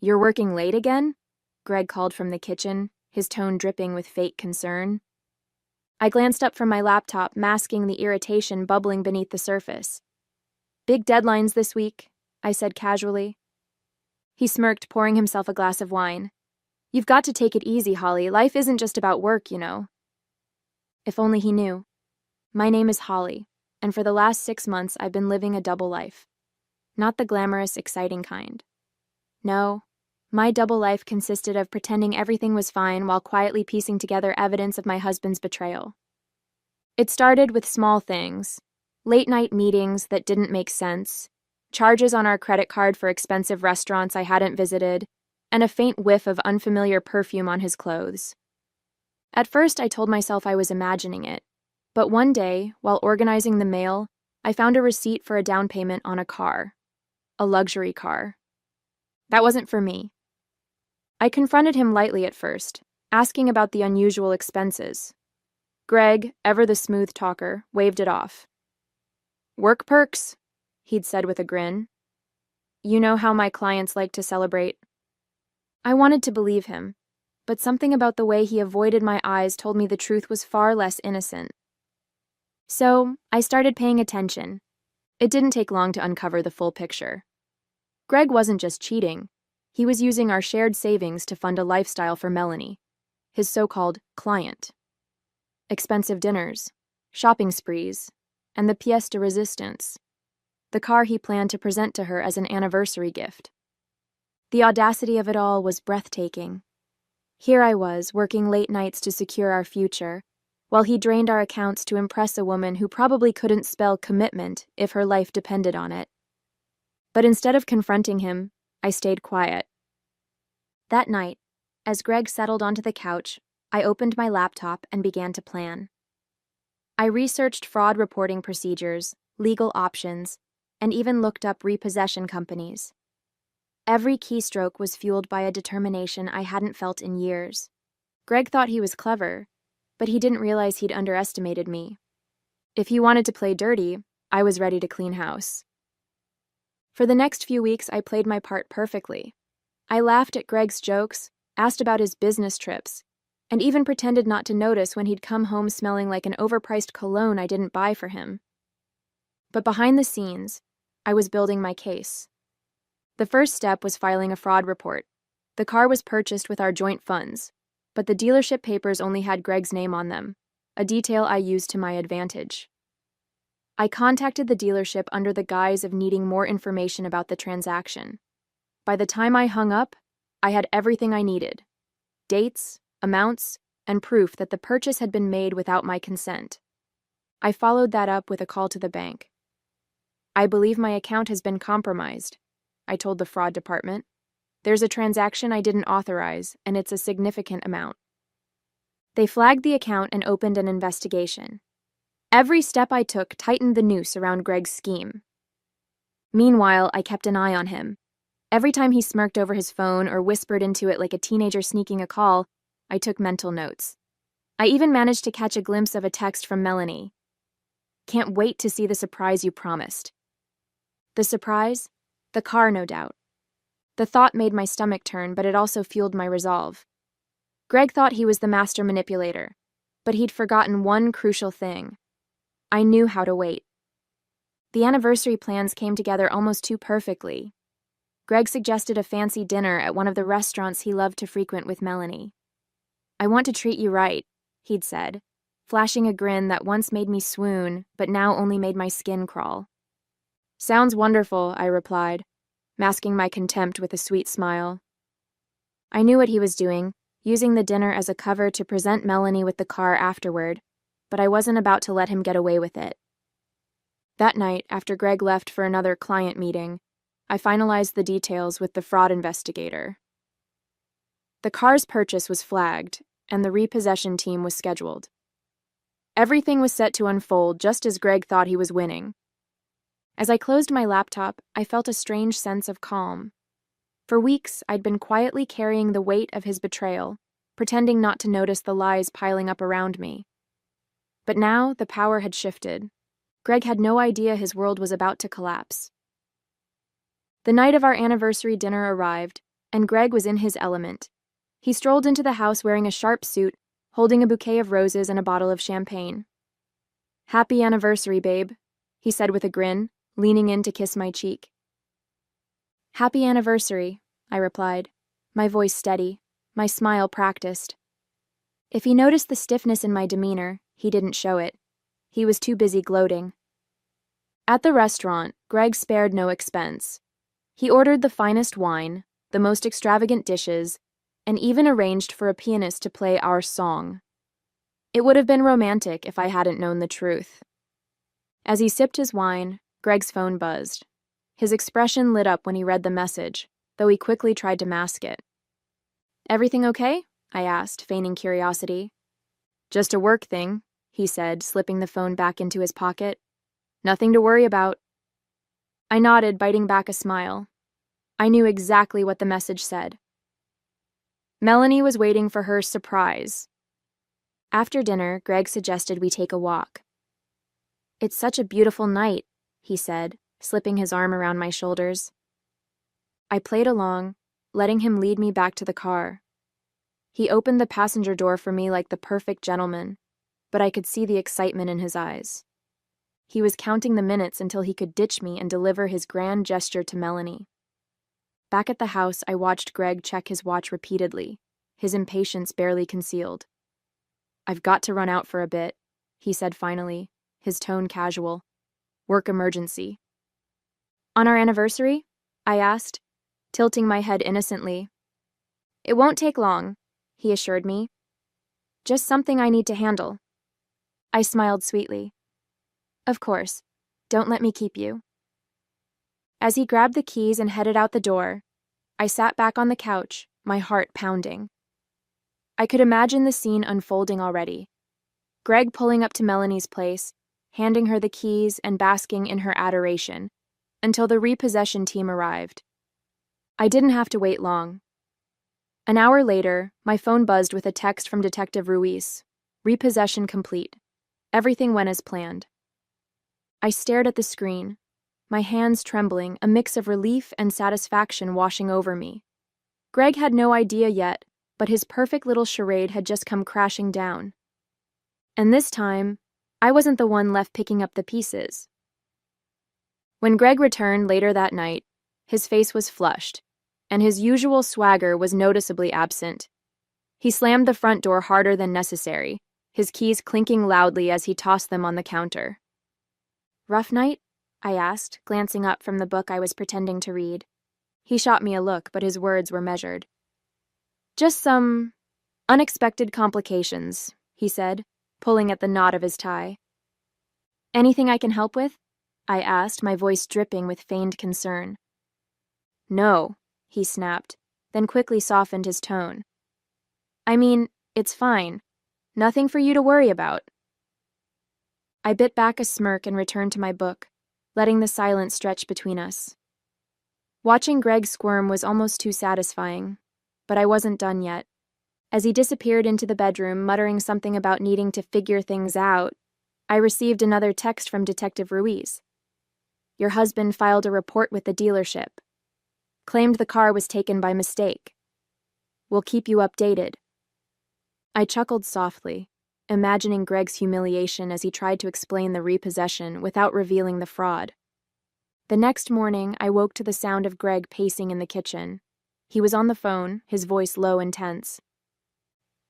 "You're working late again?" Greg called from the kitchen, his tone dripping with fake concern. I glanced up from my laptop, masking the irritation bubbling beneath the surface. "Big deadlines this week," I said casually. He smirked, pouring himself a glass of wine. "You've got to take it easy, Holly. Life isn't just about work, you know." If only he knew. My name is Holly, and for the last 6 months I've been living a double life. Not the glamorous, exciting kind. No, my double life consisted of pretending everything was fine while quietly piecing together evidence of my husband's betrayal. It started with small things: late-night meetings that didn't make sense, charges on our credit card for expensive restaurants I hadn't visited, and a faint whiff of unfamiliar perfume on his clothes. At first, I told myself I was imagining it, but one day, while organizing the mail, I found a receipt for a down payment on a car. A luxury car. That wasn't for me. I confronted him lightly at first, asking about the unusual expenses. Greg, ever the smooth talker, waved it off. "Work perks," he'd said with a grin. "You know how my clients like to celebrate." I wanted to believe him, but something about the way he avoided my eyes told me the truth was far less innocent. So, I started paying attention. It didn't take long to uncover the full picture. Greg wasn't just cheating. He was using our shared savings to fund a lifestyle for Melanie, his so-called client. Expensive dinners, shopping sprees, and the pièce de résistance, the car he planned to present to her as an anniversary gift. The audacity of it all was breathtaking. Here I was, working late nights to secure our future, while he drained our accounts to impress a woman who probably couldn't spell commitment if her life depended on it. But instead of confronting him, I stayed quiet. That night, as Greg settled onto the couch, I opened my laptop and began to plan. I researched fraud reporting procedures, legal options, and even looked up repossession companies. Every keystroke was fueled by a determination I hadn't felt in years. Greg thought he was clever, but he didn't realize he'd underestimated me. If he wanted to play dirty, I was ready to clean house. For the next few weeks, I played my part perfectly. I laughed at Greg's jokes, asked about his business trips, and even pretended not to notice when he'd come home smelling like an overpriced cologne I didn't buy for him. But behind the scenes, I was building my case. The first step was filing a fraud report. The car was purchased with our joint funds, but the dealership papers only had Greg's name on them, a detail I used to my advantage. I contacted the dealership under the guise of needing more information about the transaction. By the time I hung up, I had everything I needed: dates, amounts, and proof that the purchase had been made without my consent. I followed that up with a call to the bank. "I believe my account has been compromised," I told the fraud department. "There's a transaction I didn't authorize, and it's a significant amount." They flagged the account and opened an investigation. Every step I took tightened the noose around Greg's scheme. Meanwhile, I kept an eye on him. Every time he smirked over his phone or whispered into it like a teenager sneaking a call, I took mental notes. I even managed to catch a glimpse of a text from Melanie. "Can't wait to see the surprise you promised." The surprise? The car, no doubt. The thought made my stomach turn, but it also fueled my resolve. Greg thought he was the master manipulator, but he'd forgotten one crucial thing. I knew how to wait. The anniversary plans came together almost too perfectly. Greg suggested a fancy dinner at one of the restaurants he loved to frequent with Melanie. "I want to treat you right," he'd said, flashing a grin that once made me swoon, but now only made my skin crawl. "Sounds wonderful," I replied, masking my contempt with a sweet smile. I knew what he was doing, using the dinner as a cover to present Melanie with the car afterward, but I wasn't about to let him get away with it. That night, after Greg left for another client meeting, I finalized the details with the fraud investigator. The car's purchase was flagged, and the repossession team was scheduled. Everything was set to unfold just as Greg thought he was winning. As I closed my laptop, I felt a strange sense of calm. For weeks, I'd been quietly carrying the weight of his betrayal, pretending not to notice the lies piling up around me. But now, the power had shifted. Greg had no idea his world was about to collapse. The night of our anniversary dinner arrived, and Greg was in his element. He strolled into the house wearing a sharp suit, holding a bouquet of roses and a bottle of champagne. "Happy anniversary, babe," he said with a grin, leaning in to kiss my cheek. "Happy anniversary," I replied, my voice steady, my smile practiced. If he noticed the stiffness in my demeanor, he didn't show it. He was too busy gloating. At the restaurant, Greg spared no expense. He ordered the finest wine, the most extravagant dishes, and even arranged for a pianist to play our song. It would have been romantic if I hadn't known the truth. As he sipped his wine, Greg's phone buzzed. His expression lit up when he read the message, though he quickly tried to mask it. "Everything okay?" I asked, feigning curiosity. "Just a work thing," he said, slipping the phone back into his pocket. "Nothing to worry about." I nodded, biting back a smile. I knew exactly what the message said. Melanie was waiting for her surprise. After dinner, Greg suggested we take a walk. "It's such a beautiful night," he said, slipping his arm around my shoulders. I played along, letting him lead me back to the car. He opened the passenger door for me like the perfect gentleman, but I could see the excitement in his eyes. He was counting the minutes until he could ditch me and deliver his grand gesture to Melanie. Back at the house, I watched Greg check his watch repeatedly, his impatience barely concealed. "I've got to run out for a bit," he said finally, his tone casual. "Work emergency." "On our anniversary?" I asked, tilting my head innocently. "It won't take long," he assured me. "Just something I need to handle." I smiled sweetly. "Of course. Don't let me keep you." As he grabbed the keys and headed out the door, I sat back on the couch, my heart pounding. I could imagine the scene unfolding already. Greg pulling up to Melanie's place, handing her the keys and basking in her adoration, until the repossession team arrived. I didn't have to wait long. An hour later, my phone buzzed with a text from Detective Ruiz. "Repossession complete. Everything went as planned." I stared at the screen, my hands trembling, a mix of relief and satisfaction washing over me. Greg had no idea yet, but his perfect little charade had just come crashing down. And this time, I wasn't the one left picking up the pieces. When Greg returned later that night, his face was flushed, and his usual swagger was noticeably absent. He slammed the front door harder than necessary, his keys clinking loudly as he tossed them on the counter. "Rough night?" I asked, glancing up from the book I was pretending to read. He shot me a look, but his words were measured. "Just some unexpected complications," he said, pulling at the knot of his tie. "Anything I can help with?" I asked, my voice dripping with feigned concern. "No," he snapped, then quickly softened his tone. "I mean, it's fine. Nothing for you to worry about." I bit back a smirk and returned to my book, letting the silence stretch between us. Watching Greg squirm was almost too satisfying, but I wasn't done yet. As he disappeared into the bedroom, muttering something about needing to figure things out, I received another text from Detective Ruiz. "Your husband filed a report with the dealership. Claimed the car was taken by mistake. We'll keep you updated." I chuckled softly, imagining Greg's humiliation as he tried to explain the repossession without revealing the fraud. The next morning, I woke to the sound of Greg pacing in the kitchen. He was on the phone, his voice low and tense.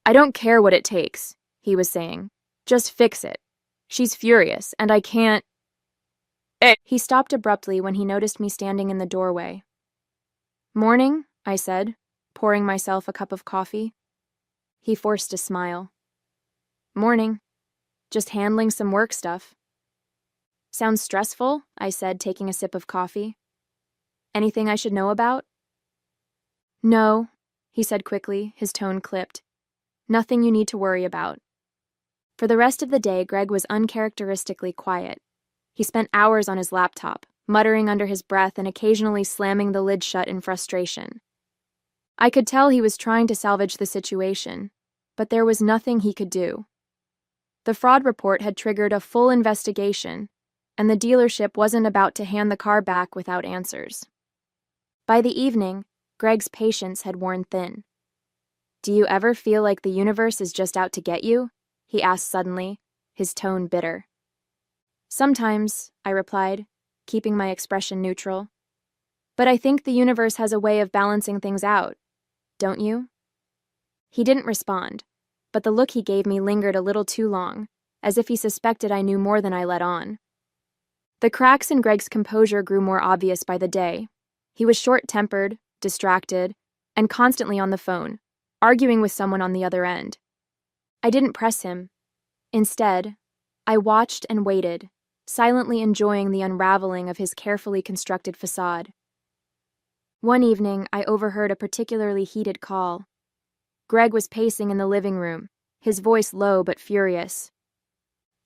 "I don't care what it takes," he was saying. "Just fix it. She's furious, and I can't—" He stopped abruptly when he noticed me standing in the doorway. "Morning," I said, pouring myself a cup of coffee. He forced a smile. "Morning. Just handling some work stuff." "Sounds stressful," I said, taking a sip of coffee. "Anything I should know about?" "No," he said quickly, his tone clipped. "Nothing you need to worry about." For the rest of the day, Greg was uncharacteristically quiet. He spent hours on his laptop, muttering under his breath and occasionally slamming the lid shut in frustration. I could tell he was trying to salvage the situation, but there was nothing he could do. The fraud report had triggered a full investigation, and the dealership wasn't about to hand the car back without answers. By the evening, Greg's patience had worn thin. "Do you ever feel like the universe is just out to get you?" he asked suddenly, his tone bitter. "Sometimes," I replied, keeping my expression neutral. "But I think the universe has a way of balancing things out, don't you?" He didn't respond, but the look he gave me lingered a little too long, as if he suspected I knew more than I let on. The cracks in Greg's composure grew more obvious by the day. He was short-tempered, distracted, and constantly on the phone, arguing with someone on the other end. I didn't press him. Instead, I watched and waited, silently enjoying the unraveling of his carefully constructed facade. One evening, I overheard a particularly heated call. Greg was pacing in the living room, his voice low but furious.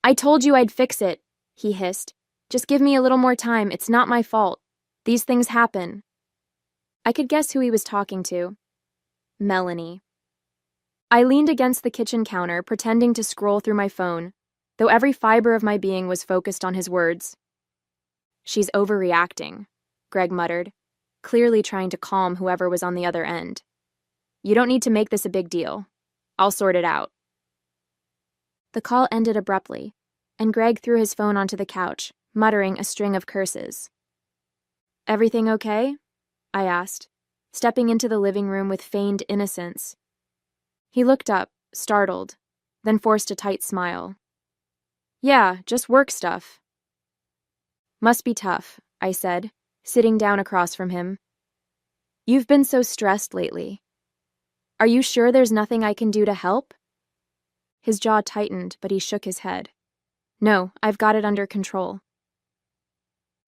"I told you I'd fix it," he hissed. "Just give me a little more time. It's not my fault. These things happen." I could guess who he was talking to. Melanie. I leaned against the kitchen counter, pretending to scroll through my phone, though every fiber of my being was focused on his words. "She's overreacting," Greg muttered, clearly trying to calm whoever was on the other end. "You don't need to make this a big deal. I'll sort it out." The call ended abruptly, and Greg threw his phone onto the couch, muttering a string of curses. "Everything okay?" I asked, stepping into the living room with feigned innocence. He looked up, startled, then forced a tight smile. "Yeah, just work stuff." "Must be tough," I said, sitting down across from him. "You've been so stressed lately. Are you sure there's nothing I can do to help?" His jaw tightened, but he shook his head. "No, I've got it under control."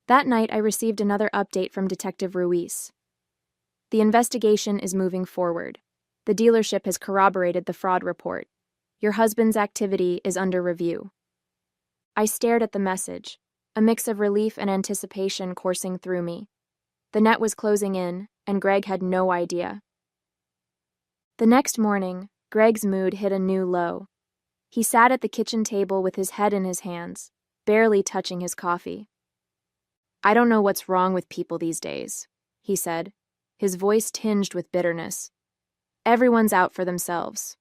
That night, I received another update from Detective Ruiz. "The investigation is moving forward. The dealership has corroborated the fraud report. Your husband's activity is under review." I stared at the message, a mix of relief and anticipation coursing through me. The net was closing in, and Greg had no idea. The next morning, Greg's mood hit a new low. He sat at the kitchen table with his head in his hands, barely touching his coffee. "I don't know what's wrong with people these days," he said, his voice tinged with bitterness. "Everyone's out for themselves."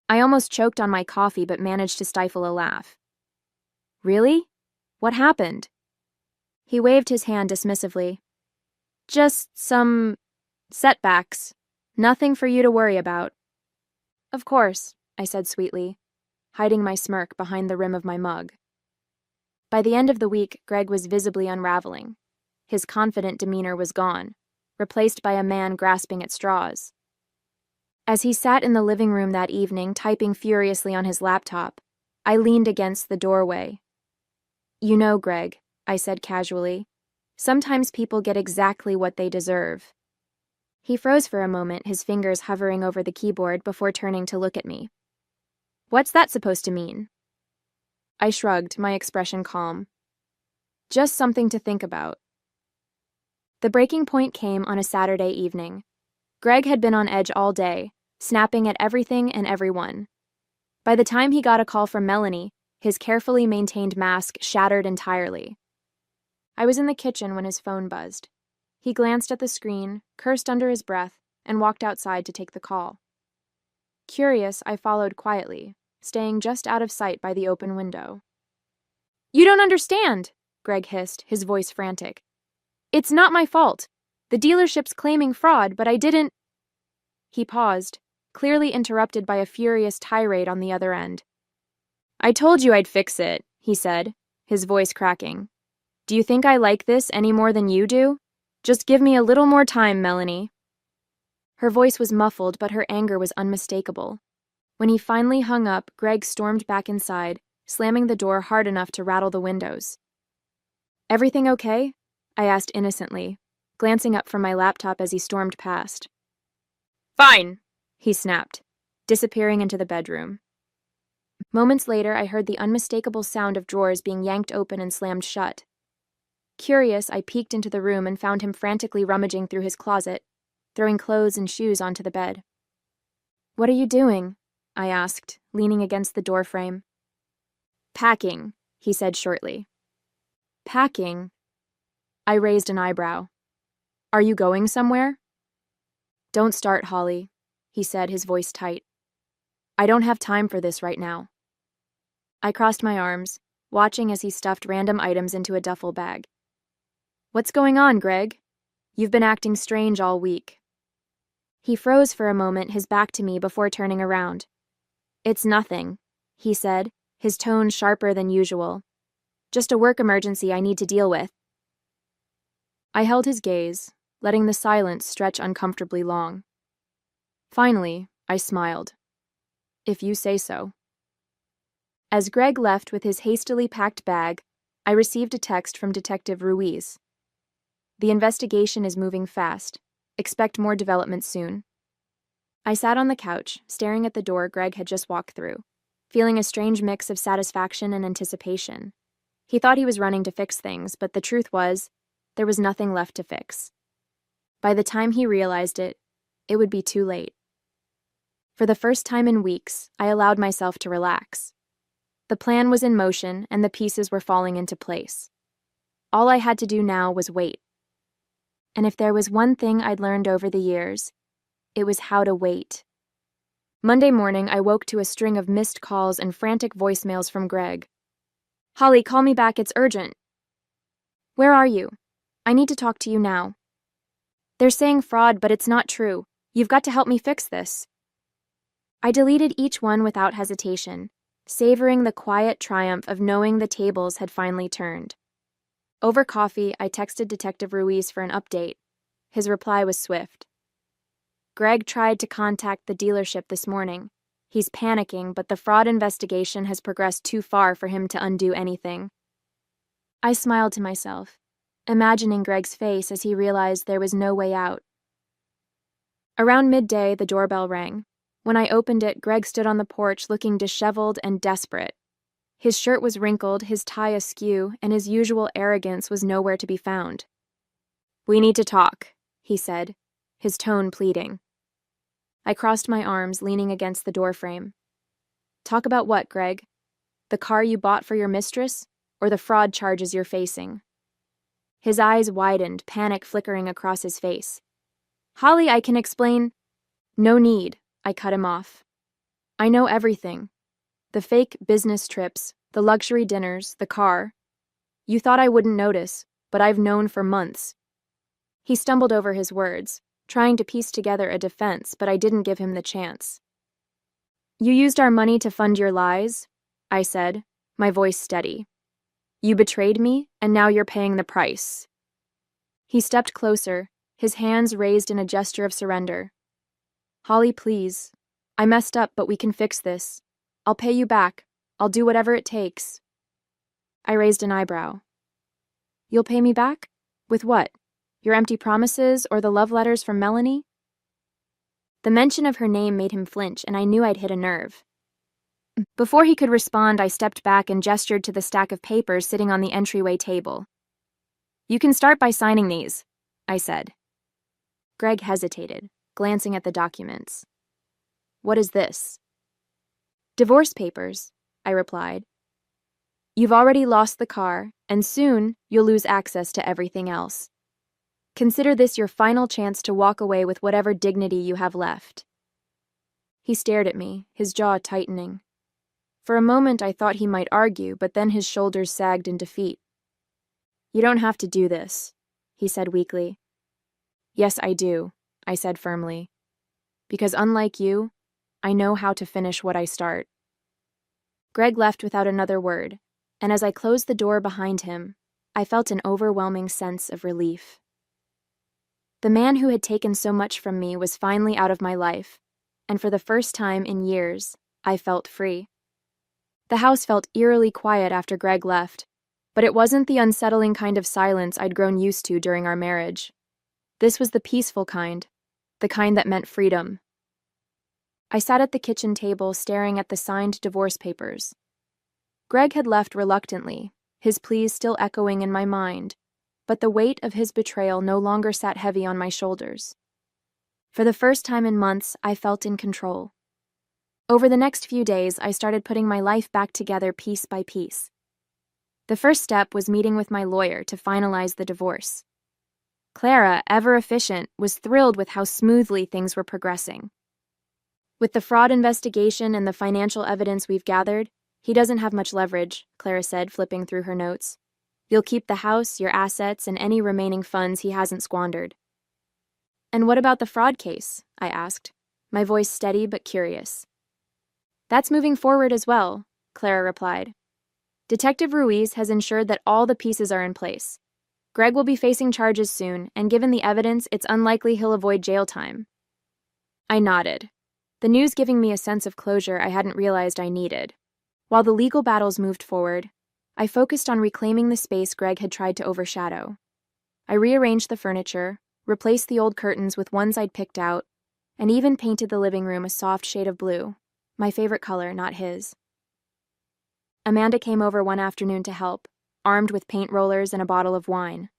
I almost choked on my coffee but managed to stifle a laugh. "Really? What happened?" He waved his hand dismissively. "Just some setbacks. Nothing for you to worry about." "Of course," I said sweetly, hiding my smirk behind the rim of my mug. By the end of the week, Greg was visibly unraveling. His confident demeanor was gone, replaced by a man grasping at straws. As he sat in the living room that evening, typing furiously on his laptop, I leaned against the doorway. "You know, Greg," I said casually, "sometimes people get exactly what they deserve." He froze for a moment, his fingers hovering over the keyboard before turning to look at me. "What's that supposed to mean?" I shrugged, my expression calm. "Just something to think about." The breaking point came on a Saturday evening. Greg had been on edge all day, snapping at everything and everyone. By the time he got a call from Melanie, his carefully maintained mask shattered entirely. I was in the kitchen when his phone buzzed. He glanced at the screen, cursed under his breath, and walked outside to take the call. Curious, I followed quietly, staying just out of sight by the open window. "You don't understand," Greg hissed, his voice frantic. "It's not my fault. The dealership's claiming fraud, but I didn't—" He paused, clearly interrupted by a furious tirade on the other end. "I told you I'd fix it," he said, his voice cracking. "Do you think I like this any more than you do? Just give me a little more time, Melanie." Her voice was muffled, but her anger was unmistakable. When he finally hung up, Greg stormed back inside, slamming the door hard enough to rattle the windows. "Everything okay?" I asked innocently, glancing up from my laptop as he stormed past. "Fine," he snapped, disappearing into the bedroom. Moments later, I heard the unmistakable sound of drawers being yanked open and slammed shut. Curious, I peeked into the room and found him frantically rummaging through his closet, throwing clothes and shoes onto the bed. "What are you doing?" I asked, leaning against the doorframe. "Packing," he said shortly. "Packing?" I raised an eyebrow. "Are you going somewhere?" Don't start, Holly, he said, his voice tight. I don't have time for this right now. I crossed my arms, watching as he stuffed random items into a duffel bag. What's going on, Greg? You've been acting strange all week. He froze for a moment, his back to me, before turning around. It's nothing, he said, his tone sharper than usual. Just a work emergency I need to deal with. I held his gaze, letting the silence stretch uncomfortably long. Finally, I smiled. If you say so. As Greg left with his hastily packed bag, I received a text from Detective Ruiz. The investigation is moving fast. Expect more developments soon. I sat on the couch, staring at the door Greg had just walked through, feeling a strange mix of satisfaction and anticipation. He thought he was running to fix things, but the truth was, there was nothing left to fix. By the time he realized it, it would be too late. For the first time in weeks, I allowed myself to relax. The plan was in motion, and the pieces were falling into place. All I had to do now was wait. And if there was one thing I'd learned over the years, it was how to wait. Monday morning, I woke to a string of missed calls and frantic voicemails from Greg. Holly, call me back, it's urgent. Where are you? I need to talk to you now. They're saying fraud, but it's not true. You've got to help me fix this. I deleted each one without hesitation, savoring the quiet triumph of knowing the tables had finally turned. Over coffee, I texted Detective Ruiz for an update. His reply was swift. Greg tried to contact the dealership this morning. He's panicking, but the fraud investigation has progressed too far for him to undo anything. I smiled to myself, imagining Greg's face as he realized there was no way out. Around midday, the doorbell rang. When I opened it, Greg stood on the porch looking disheveled and desperate. His shirt was wrinkled, his tie askew, and his usual arrogance was nowhere to be found. We need to talk, he said, his tone pleading. I crossed my arms, leaning against the doorframe. Talk about what, Greg? The car you bought for your mistress, or the fraud charges you're facing? His eyes widened, panic flickering across his face. Holly, I can explain. No need, I cut him off. I know everything. The fake business trips, the luxury dinners, the car. You thought I wouldn't notice, but I've known for months. He stumbled over his words, trying to piece together a defense, but I didn't give him the chance. You used our money to fund your lies, I said, my voice steady. You betrayed me, and now you're paying the price. He stepped closer, his hands raised in a gesture of surrender. Holly, please. I messed up, but we can fix this. I'll pay you back. I'll do whatever it takes. I raised an eyebrow. You'll pay me back? With what? Your empty promises or the love letters from Melanie? The mention of her name made him flinch, and I knew I'd hit a nerve. Before he could respond, I stepped back and gestured to the stack of papers sitting on the entryway table. You can start by signing these, I said. Greg hesitated, glancing at the documents. What is this? Divorce papers, I replied. You've already lost the car, and soon you'll lose access to everything else. Consider this your final chance to walk away with whatever dignity you have left. He stared at me, his jaw tightening. For a moment I thought he might argue, but then his shoulders sagged in defeat. You don't have to do this, he said weakly. Yes, I do, I said firmly. Because unlike you, I know how to finish what I start. Greg left without another word, and as I closed the door behind him, I felt an overwhelming sense of relief. The man who had taken so much from me was finally out of my life, and for the first time in years, I felt free. The house felt eerily quiet after Greg left, but it wasn't the unsettling kind of silence I'd grown used to during our marriage. This was the peaceful kind, the kind that meant freedom. I sat at the kitchen table staring at the signed divorce papers. Greg had left reluctantly, his pleas still echoing in my mind, but the weight of his betrayal no longer sat heavy on my shoulders. For the first time in months, I felt in control. Over the next few days, I started putting my life back together piece by piece. The first step was meeting with my lawyer to finalize the divorce. Clara, ever efficient, was thrilled with how smoothly things were progressing. With the fraud investigation and the financial evidence we've gathered, he doesn't have much leverage, Clara said, flipping through her notes. You'll keep the house, your assets, and any remaining funds he hasn't squandered. And what about the fraud case? I asked, my voice steady but curious. That's moving forward as well, Clara replied. Detective Ruiz has ensured that all the pieces are in place. Greg will be facing charges soon, and given the evidence, it's unlikely he'll avoid jail time. I nodded, the news giving me a sense of closure I hadn't realized I needed. While the legal battles moved forward, I focused on reclaiming the space Greg had tried to overshadow. I rearranged the furniture, replaced the old curtains with ones I'd picked out, and even painted the living room a soft shade of blue, my favorite color, not his. Amanda came over one afternoon to help, armed with paint rollers and a bottle of wine.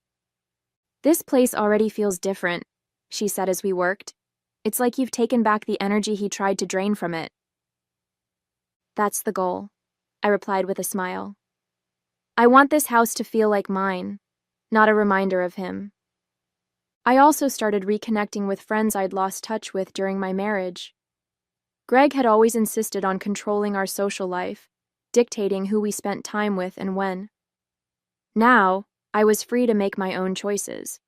This place already feels different, she said as we worked. It's like you've taken back the energy he tried to drain from it. That's the goal, I replied with a smile. I want this house to feel like mine, not a reminder of him. I also started reconnecting with friends I'd lost touch with during my marriage. Greg had always insisted on controlling our social life, dictating who we spent time with and when. Now, I was free to make my own choices.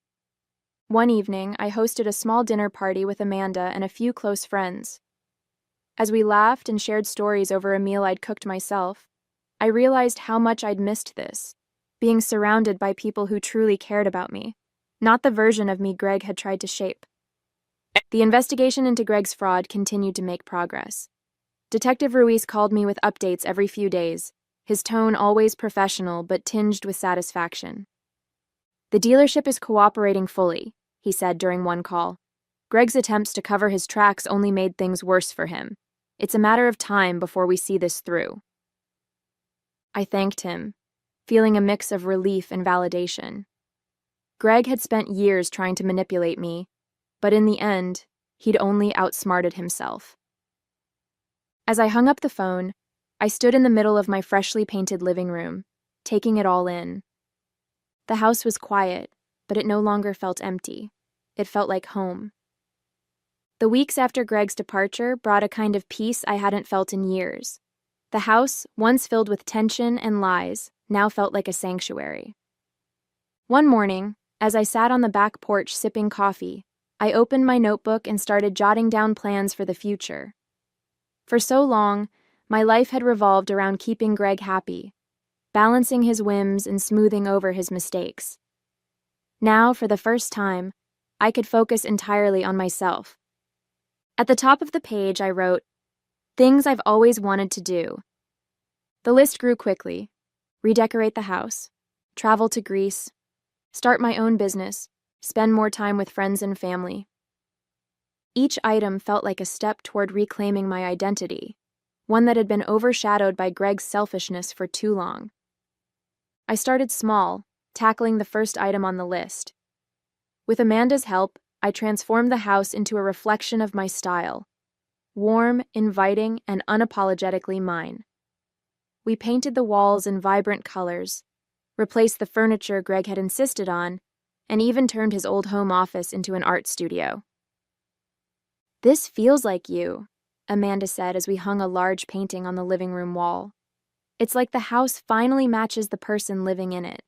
One evening, I hosted a small dinner party with Amanda and a few close friends. As we laughed and shared stories over a meal I'd cooked myself, I realized how much I'd missed this, being surrounded by people who truly cared about me, not the version of me Greg had tried to shape. The investigation into Greg's fraud continued to make progress. Detective Ruiz called me with updates every few days, his tone always professional but tinged with satisfaction. The dealership is cooperating fully, he said during one call. Greg's attempts to cover his tracks only made things worse for him. It's a matter of time before we see this through. I thanked him, feeling a mix of relief and validation. Greg had spent years trying to manipulate me, but in the end, he'd only outsmarted himself. As I hung up the phone, I stood in the middle of my freshly painted living room, taking it all in. The house was quiet, but it no longer felt empty. It felt like home. The weeks after Greg's departure brought a kind of peace I hadn't felt in years. The house, once filled with tension and lies, now felt like a sanctuary. One morning, as I sat on the back porch sipping coffee, I opened my notebook and started jotting down plans for the future. For so long, my life had revolved around keeping Greg happy, balancing his whims and smoothing over his mistakes. Now, for the first time, I could focus entirely on myself. At the top of the page, I wrote, "Things I've always wanted to do." The list grew quickly. Redecorate the house, travel to Greece, start my own business, spend more time with friends and family. Each item felt like a step toward reclaiming my identity, one that had been overshadowed by Greg's selfishness for too long. I started small, tackling the first item on the list. With Amanda's help, I transformed the house into a reflection of my style, warm, inviting, and unapologetically mine. We painted the walls in vibrant colors, replaced the furniture Greg had insisted on, and even turned his old home office into an art studio. "This feels like you," Amanda said as we hung a large painting on the living room wall. "It's like the house finally matches the person living in it."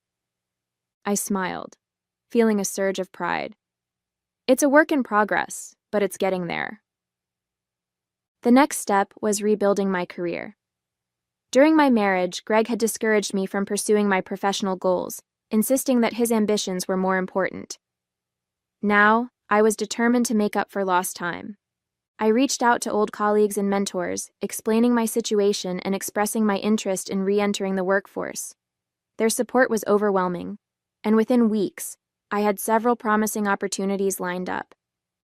I smiled, feeling a surge of pride. It's a work in progress, but it's getting there. The next step was rebuilding my career. During my marriage, Greg had discouraged me from pursuing my professional goals, insisting that his ambitions were more important. Now, I was determined to make up for lost time. I reached out to old colleagues and mentors, explaining my situation and expressing my interest in re-entering the workforce. Their support was overwhelming, and within weeks, I had several promising opportunities lined up.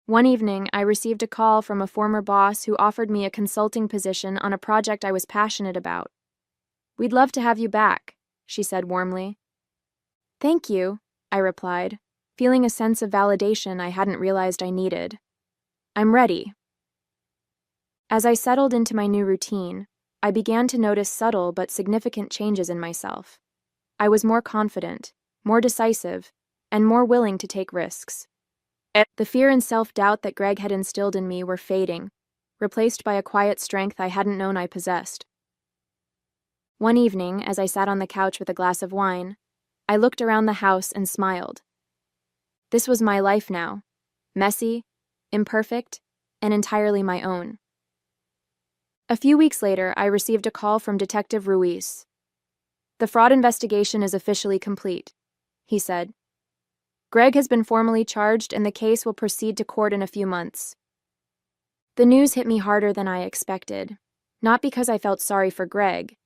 One evening, I received a call from a former boss who offered me a consulting position on a project I was passionate about. "We'd love to have you back," she said warmly. "Thank you," I replied, feeling a sense of validation I hadn't realized I needed. "I'm ready." As I settled into my new routine, I began to notice subtle but significant changes in myself. I was more confident, more decisive, and more willing to take risks. The fear and self-doubt that Greg had instilled in me were fading, replaced by a quiet strength I hadn't known I possessed. One evening, as I sat on the couch with a glass of wine, I looked around the house and smiled. This was my life now, messy, imperfect, and entirely my own. A few weeks later, I received a call from Detective Ruiz. "The fraud investigation is officially complete," he said. "Greg has been formally charged and the case will proceed to court in a few months." The news hit me harder than I expected, not because I felt sorry for Greg,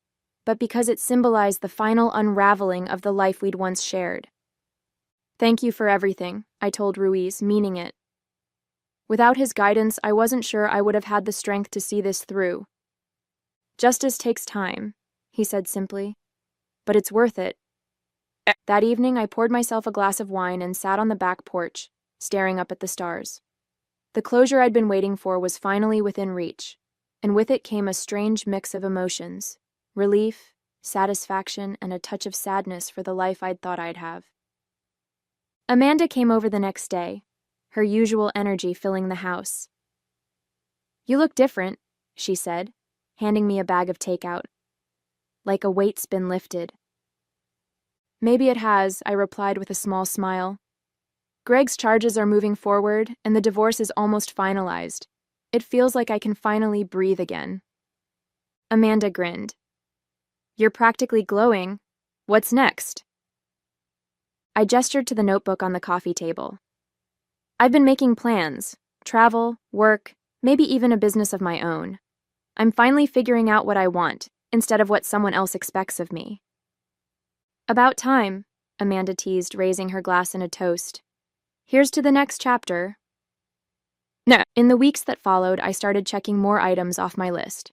but because it symbolized the final unraveling of the life we'd once shared. "Thank you for everything," I told Ruiz, meaning it. Without his guidance, I wasn't sure I would have had the strength to see this through. "Justice takes time," he said simply, "but it's worth it." That evening, I poured myself a glass of wine and sat on the back porch, staring up at the stars. The closure I'd been waiting for was finally within reach, and with it came a strange mix of emotions: relief, satisfaction, and a touch of sadness for the life I'd thought I'd have. Amanda came over the next day, her usual energy filling the house. "You look different," she said, handing me a bag of takeout. Like a weight's been lifted. "Maybe it has," I replied with a small smile. "Greg's charges are moving forward, and the divorce is almost finalized. It feels like I can finally breathe again." Amanda grinned. "You're practically glowing. What's next?" I gestured to the notebook on the coffee table. "I've been making plans. Travel, work, maybe even a business of my own. I'm finally figuring out what I want, instead of what someone else expects of me." "About time," Amanda teased, raising her glass in a toast. "Here's to the next chapter." No. In the weeks that followed, I started checking more items off my list.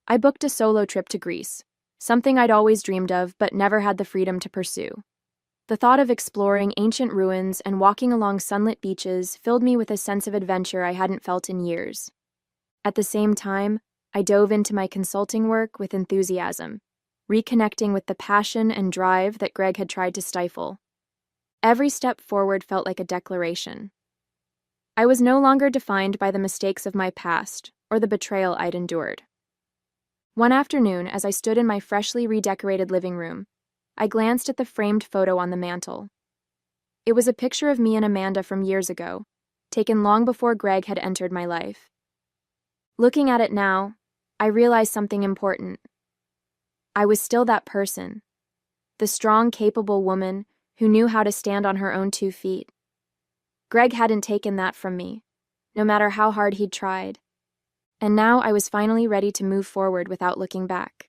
I booked a solo trip to Greece, something I'd always dreamed of but never had the freedom to pursue. The thought of exploring ancient ruins and walking along sunlit beaches filled me with a sense of adventure I hadn't felt in years. At the same time, I dove into my consulting work with enthusiasm, reconnecting with the passion and drive that Greg had tried to stifle. Every step forward felt like a declaration. I was no longer defined by the mistakes of my past or the betrayal I'd endured. One afternoon, as I stood in my freshly redecorated living room, I glanced at the framed photo on the mantel. It was a picture of me and Amanda from years ago, taken long before Greg had entered my life. Looking at it now, I realized something important. I was still that person, the strong, capable woman who knew how to stand on her own 2 feet. Greg hadn't taken that from me, no matter how hard he'd tried. And now I was finally ready to move forward without looking back.